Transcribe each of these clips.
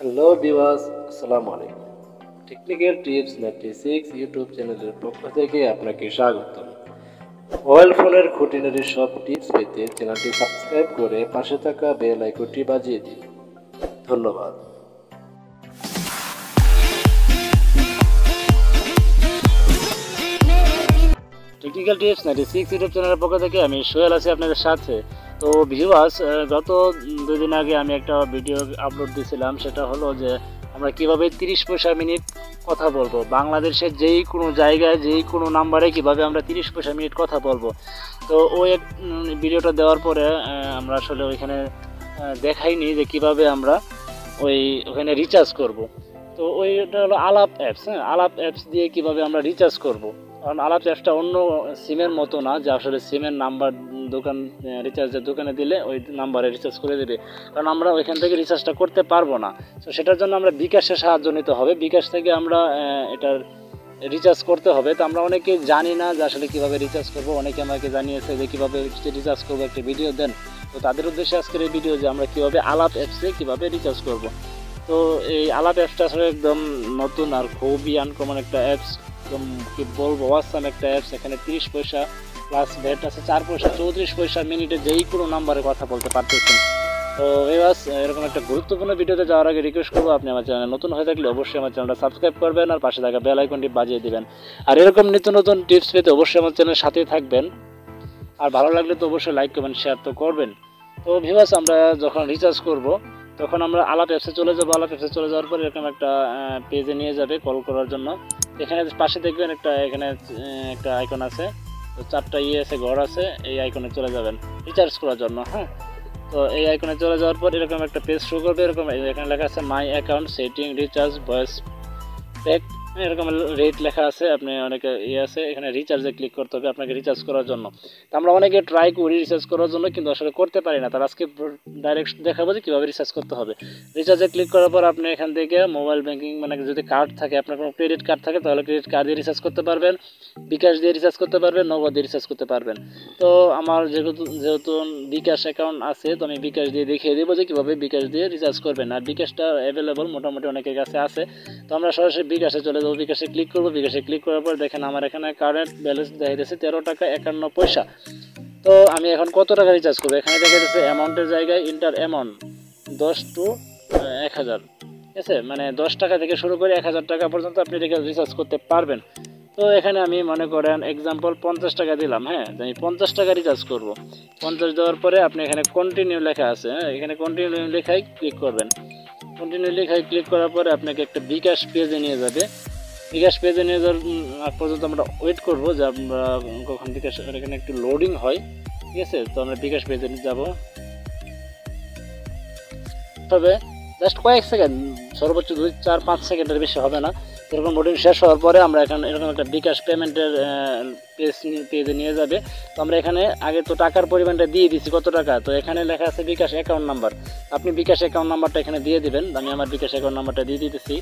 Hello viewers, আসসালামু আলাইকুম। Technical tips 96 YouTube চ্যানেলের পক্ষ থেকে আপনাকে স্বাগতম। মোবাইল ফোনের খুঁটিনাটি সব টিপস পেতে চ্যানেলটি সাবস্ক্রাইব করে পাশে থাকা বেল আইকনটি বাজিয়ে দিন। ধন্যবাদ। টেকনিক্যাল টিপস 96 ইউটিউব চ্যানেলের পক্ষ থেকে আমি সোহেল আছি আপনাদের সাথে। তো ভিউয়ার্স, গত 2 দিন আগে আমি একটা ভিডিও আপলোড দিয়েছিলাম, সেটা হলো যে আমরা কিভাবে 30 পয়সা মিনিট কথা বলবো বাংলাদেশের যেই কোনো জায়গায় যেই কোনো নাম্বারে কিভাবে আমরা 30 পয়সা মিনিট কথা বলবো। তো ওই ভিডিওটা দেওয়ার পরে আমরা আসলে ওইখানে দেখাইনি যে কিভাবে আমরা ওখানে রিচার্জ করব। তো ওইটা হলো আলাপ অ্যাপস। হ্যাঁ, আলাপ অ্যাপস দিয়ে কিভাবে আমরা রিচার্জ করব, কারণ আলাপ অ্যাপসটা অন্য সিমের মতো না যে আসলে সিমের নাম্বার দোকান রিচার্জের দোকানে দিলে ওই নাম্বারে রিচার্জ করে দেবে, কারণ আমরা ওইখান থেকে রিচার্জটা করতে পারবো না। তো সেটার জন্য আমরা বিকাশের সাহায্য নিতে হবে। বিকাশ থেকে আমরা এটার রিচার্জ করতে হবে। তো আমরা অনেকে জানি না যে আসলে কীভাবে রিচার্জ করব। অনেকে আমাকে জানিয়েছে যে কীভাবে রিচার্জ করবো, একটা ভিডিও দেন। তো তাদের উদ্দেশ্যে আজকের এই ভিডিও যে আমরা কীভাবে আলাপ অ্যাপসে কীভাবে রিচার্জ করব। তো এই আলাপ অ্যাপসটা আসলে একদম নতুন আর খুবই আনকমন একটা অ্যাপস। একদম কি বলবো, ওয়াসাম একটা অ্যাপস। এখানে 30 পয়সা প্লাস ভ্যাট আছে 4 পয়সা, 34 পয়সা মিনিটে যেই কোনো নাম্বারে কথা বলতে পারতেছেন। তো এরকম একটা গুরুত্বপূর্ণ ভিডিওতে যাওয়ার আগে রিকোয়েস্ট করবো, আপনি আমার চ্যানেল নতুন হয়ে থাকলে অবশ্যই আমার চ্যানেলটা সাবস্ক্রাইব করবেন আর পাশে থাকা বেল আইকনটি বাজিয়ে দিবেন। আর এরকম নিত্য নতুন টিপস পেতে অবশ্যই আমার চ্যানেলের সাথেই থাকবেন। আর ভালো লাগলে তো অবশ্যই লাইক কমেন্ট শেয়ার তো করবেন। তো ভিউয়ার্স, আমরা যখন রিচার্জ করব তখন আমরা আলাপ অ্যাপসে চলে যাবো। আলাপ অ্যাপসে চলে যাওয়ার পর এরকম একটা পেজে নিয়ে যাবে কল করার জন্য। এখানে পাশে দেখবেন এখানে একটা আইকন আছে, তো 4টা আছে, ঘর আছে। এই আইকনে চলে যাবেন রিচার্জ করার জন্য। হ্যাঁ, তো এই আইকনে চলে যাওয়ার পর এরকম একটা পেজ শো করবে। এরকম এখানে লেখা আছে my account setting recharge voice pack, এরকম রেট লেখা আছে। আপনি অনেকে আছে, এখানে রিচার্জে ক্লিক করতে হবে আপনাকে রিচার্জ করার জন্য। তো আমরা অনেকে ট্রাই করি রিচার্জ করার জন্য, কিন্তু আসলে করতে পারি না। তার আজকে ডাইরেক্ট দেখাবো যে কীভাবে রিচার্জ করতে হবে। রিচার্জে ক্লিক করার পর আপনি এখান থেকে মোবাইল ব্যাঙ্কিং, মানে যদি কার্ড থাকে, আপনার কোনো ক্রেডিট কার্ড থাকে তাহলে ক্রেডিট কার্ড দিয়ে রিচার্জ করতে পারবেন, বিকাশ দিয়ে রিচার্জ করতে পারবেন, নগদ দিয়ে রিচার্জ করতে পারবেন। তো আমার যেহেতু বিকাশ অ্যাকাউন্ট আছে, তো আমি বিকাশ দিয়ে দেখিয়ে দেবো যে কীভাবে বিকাশ দিয়ে রিচার্জ করবেন। আর বিকাশটা অ্যাভেলেবল মোটামুটি অনেকের কাছে আছে। তো আমরা সরাসরি বিকাশে চলে যাবো, বিকাশে ক্লিক করবো। বিকাশে ক্লিক করার পর দেখেন আমার এখানে কারেন্ট ব্যালেন্স দেখা যাচ্ছে 13 টাকা 51 পয়সা। তো আমি এখন কত টাকা রিচার্জ করবো, এখানে দেখা যাচ্ছে অ্যামাউন্টের জায়গায় ইন্টার অ্যামাউন্ট 10 to 1000, ঠিক আছে, মানে 10 টাকা থেকে শুরু করে 1000 টাকা পর্যন্ত আপনি রিচার্জ করতে পারবেন। তো এখানে আমি মনে করেন এক্সাম্পল 50 টাকা দিলাম। হ্যাঁ, আমি 50 টাকা রিচার্জ করব। 50 দেওয়ার পরে আপনি এখানে কন্টিনিউ লেখা আছে। হ্যাঁ, এখানে কন্টিনিউ লেখায় ক্লিক করবেন। কন্টিনিউ লেখায় ক্লিক করার পরে আপনাকে একটা বিকাশ পেজে নিয়ে যাবে। বিকাশ পেজে নিয়ে যাওয়ার পর্যন্ত আমরা ওয়েট করবো যে আমরা কখন বিকাশ, এখানে একটু লোডিং হয়, ঠিক আছে। তো আমরা বিকাশ পেজে যাব, তবে জাস্ট কয়েক সেকেন্ড, সর্বোচ্চ 2-4-5 সেকেন্ডের বেশি হবে না। এরকম লোডিং শেষ হওয়ার পরে আমরা এখানে এরকম একটা বিকাশ পেমেন্টের পেজে নিয়ে যাবে। তো আমরা এখানে আগে তো টাকার পরিমাণটা দিয়ে দিচ্ছি কত টাকা, তো এখানে লেখা আছে বিকাশ অ্যাকাউন্ট নাম্বার। আপনি বিকাশ অ্যাকাউন্ট নাম্বারটা এখানে দিয়ে দিবেন। আমি আমার বিকাশ অ্যাকাউন্ট নাম্বারটা দিয়ে দিতেছি।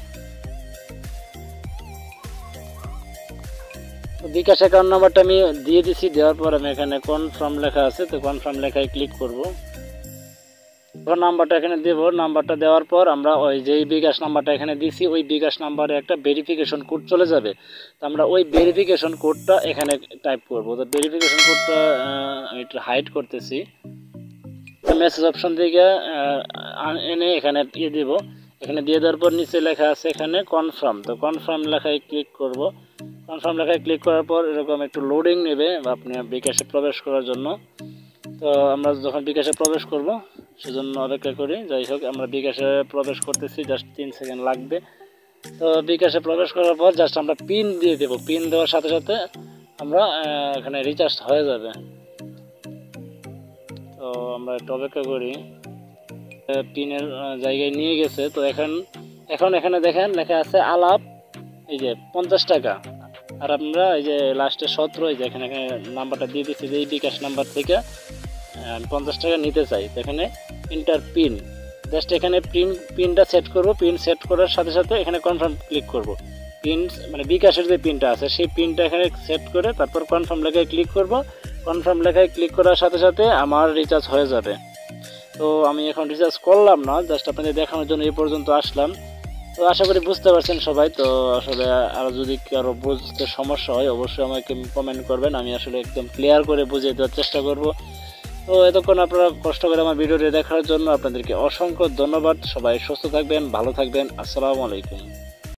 বিকাশ অ্যাকাউন্ট নাম্বারটা আমি দিয়ে দিছি। দেওয়ার পর আমি এখানে কনফার্ম লেখা আছে, তো কনফার্ম লেখায় ক্লিক করব। নাম্বারটা এখানে দেব। নাম্বারটা দেওয়ার পর আমরা ওই যেই বিকাশ নাম্বারটা এখানে দিছি ওই বিকাশ নাম্বারে একটা ভেরিফিকেশন কোড চলে যাবে। তো আমরা ওই ভেরিফিকেশন কোডটা এখানে টাইপ করব। তো ভেরিফিকেশন কোডটা এটা হাইড করতেছি। মেসেজ অপশন থেকে এনে এখানে দিয়ে দেব। এখানে দিয়ে দেওয়ার পর নিচে লেখা আছে এখানে কনফার্ম। তো কনফার্ম লেখায় ক্লিক করব। কনফার্ম লেখায় ক্লিক করার পর এরকম একটু লোডিং নেবে আপনি বিকাশে প্রবেশ করার জন্য। তো আমরা যখন বিকাশে প্রবেশ করব সেজন্য অপেক্ষা করি। যাই হোক, আমরা বিকাশে প্রবেশ করতেছি, জাস্ট 3 সেকেন্ড লাগবে। তো বিকাশে প্রবেশ করার পর জাস্ট আমরা পিন দিয়ে দেব। পিন দেওয়ার সাথে সাথে আমরা এখানে রিচার্জ হয়ে যাবে। তো আমরা একটু অপেক্ষা করি। পিনের জায়গায় নিয়ে গেছে। তো এখন এখানে দেখেন লেখা আছে আলাপ, এই যে 50 টাকা। আর আমরা এই যে লাস্টে 17, এই যে এখানে নাম্বারটা দিয়ে দিচ্ছি যে এই বিকাশ নাম্বার থেকে আমি 50 টাকা নিতে চাই। তো এখানে ইন্টার পিন, জাস্ট এখানে পিনটা সেট করব। পিন সেট করার সাথে সাথে এখানে কনফার্ম ক্লিক করব। পিন মানে বিকাশের যে পিনটা আছে সেই পিনটা এখানে সেট করে তারপর কনফার্ম লেখায় ক্লিক করব। কনফার্ম লেখায় ক্লিক করার সাথে সাথে আমার রিচার্জ হয়ে যাবে। তো তো আমি এখন রিচার্জ করলাম না, জাস্ট আপনাদের দেখানোর জন্য এই পর্যন্ত আসলাম। তো আশা করি বুঝতে পারছেন সবাই। তো আসলে আরও যদি কারো বুঝতে সমস্যা হয় অবশ্যই আমাকে কমেন্ট করবেন, আমি আসলে একদম ক্লিয়ার করে বুঝিয়ে দেওয়ার চেষ্টা করব। তো এতক্ষণ আপনারা কষ্ট করে আমার ভিডিওটি দেখার জন্য আপনাদেরকে অসংখ্য ধন্যবাদ। সবাই সুস্থ থাকবেন, ভালো থাকবেন। আসসালামু আলাইকুম।